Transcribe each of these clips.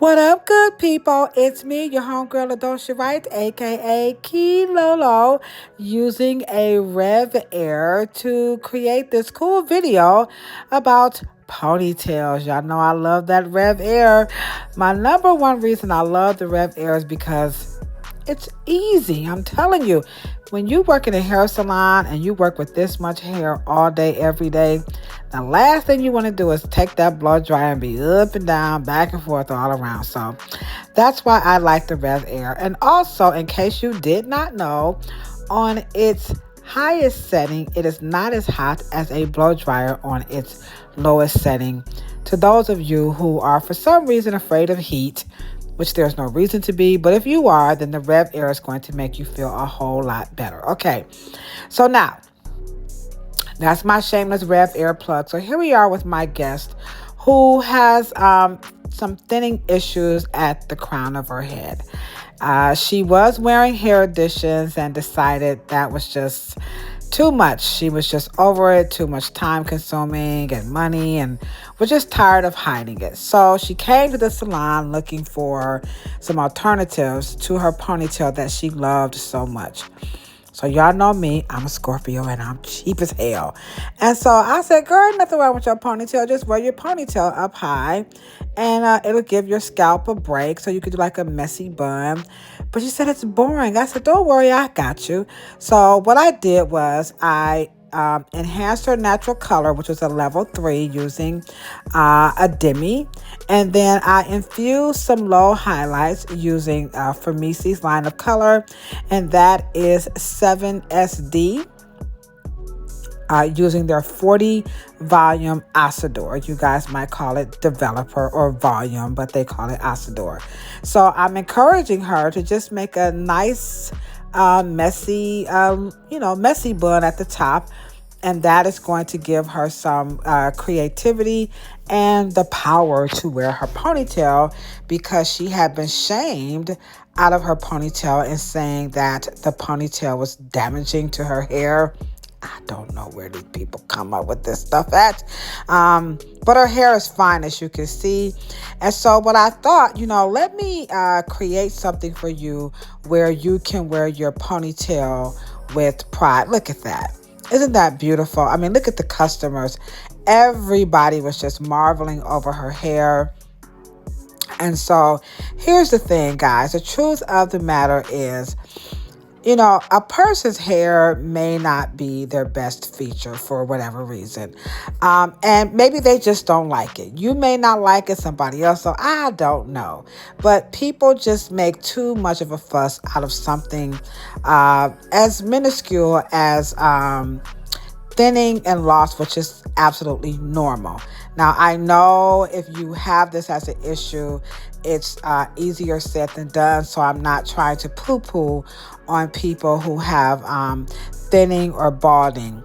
What up, good people? It's me, your homegirl Ladosha Wright, aka Key Lolo, using a Rev Air to create this cool video about ponytails. Y'all know I love that Rev Air. My number one reason I love the Rev Air is because it's easy. I'm telling you, when you work in a hair salon and you work with this much hair all day, every day, the last thing you want to do is take that blow dryer and be up and down, back and forth, all around. So that's why I like the Rev Air. And also, in case you did not know, on its highest setting, it is not as hot as a blow dryer on its lowest setting. To those of you who are for some reason afraid of heat, which there's no reason to be, but if you are, then the Rev Air is going to make you feel a whole lot better. Okay, so now, that's my shameless Rev Air plug. So here we are with my guest who has some thinning issues at the crown of her head. She was wearing hair additions and decided that was just too much. She was just over it, too much time consuming and money, and was just tired of hiding it. So she came to the salon looking for some alternatives to her ponytail that she loved so much. So y'all know me, I'm a Scorpio and I'm cheap as hell. And so I said, girl, nothing wrong with your ponytail. Just wear your ponytail up high and it'll give your scalp a break so you could do like a messy bun. But she said it's boring. I said, don't worry, I got you. So what I did was I enhanced her natural color, which was a level 3, using a demi. And then I infused some low highlights using Firmisi's line of color, and that is 7SD. Using their 40 volume Asador. You guys might call it developer or volume, but they call it Asador. So I'm encouraging her to just make a nice messy bun at the top, and that is going to give her some creativity and the power to wear her ponytail, because she had been shamed out of her ponytail and saying that the ponytail was damaging to her hair. I don't know where these people come up with this stuff at. But her hair is fine, as you can see. And so what I thought, let me create something for you where you can wear your ponytail with pride. Look at that. Isn't that beautiful? I mean, look at the customers. Everybody was just marveling over her hair. And so here's the thing, guys. The truth of the matter is, a person's hair may not be their best feature for whatever reason. And maybe they just don't like it. You may not like it, somebody else, so I don't know. But people just make too much of a fuss out of something as minuscule as thinning and loss, which is absolutely normal. Now, I know if you have this as an issue, it's easier said than done, so I'm not trying to poo-poo on people who have thinning or balding.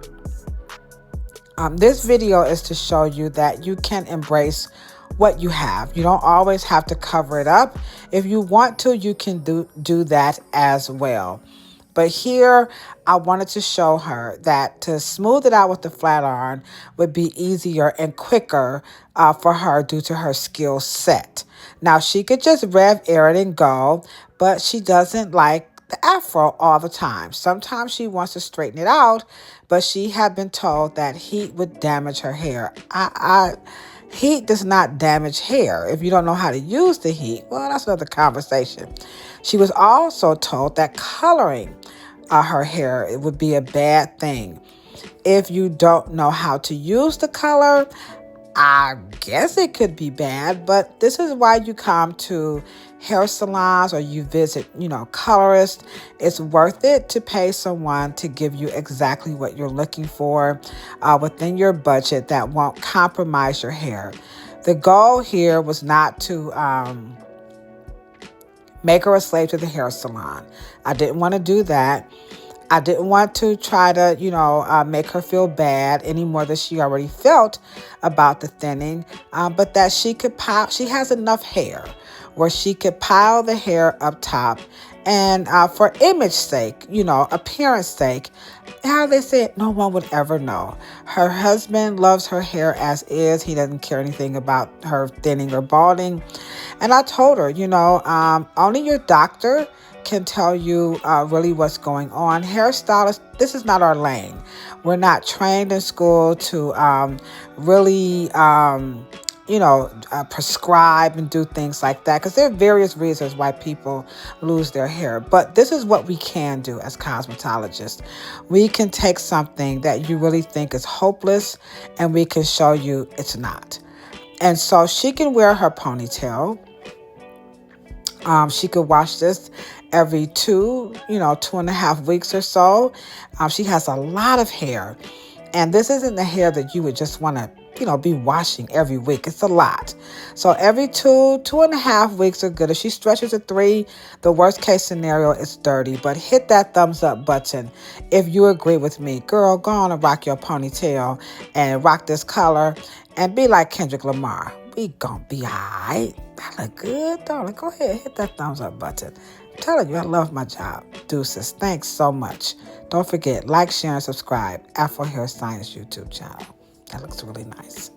This video is to show you that you can embrace what you have. You don't always have to cover it up. If you want to, you can do that as well. But here, I wanted to show her that to smooth it out with the flat iron would be easier and quicker for her due to her skill set. Now, she could just Rev Air it and go, but she doesn't like the afro all the time. Sometimes she wants to straighten it out, but she had been told that heat would damage her hair. Heat does not damage hair. If you don't know how to use the heat, well, that's another conversation. She was also told that coloring her hair, it would be a bad thing. If you don't know how to use the color, I guess it could be bad, but this is why you come to hair salons or you visit, colorists. It's worth it to pay someone to give you exactly what you're looking for within your budget that won't compromise your hair. The goal here was not to make her a slave to the hair salon. I didn't want to do that. I didn't want to try to, make her feel bad any more than she already felt about the thinning, but that she has enough hair where she could pile the hair up top And for image sake, appearance sake, how they say no one would ever know. Her husband loves her hair as is. He doesn't care anything about her thinning or balding. And I told her, only your doctor can tell you really what's going on. Hairstylists, this is not our lane. We're not trained in school to really prescribe and do things like that, because there are various reasons why people lose their hair. But this is what we can do as cosmetologists. We can take something that you really think is hopeless and we can show you it's not. And so she can wear her ponytail. She could wash this every 2.5 weeks or so. She has a lot of hair. And this isn't the hair that you would just want to, be washing every week. It's a lot. So every 2.5 weeks are good. If she stretches to 3, the worst case scenario is 30. But hit that thumbs up button if you agree with me. Girl, go on and rock your ponytail and rock this color and be like Kendrick Lamar. We gonna be all right. That look good, darling. Go ahead, hit that thumbs up button. I'm telling you, I love my job. Deuces. Thanks so much. Don't forget, like, share, and subscribe. Afro Hair Science YouTube channel. That looks really nice.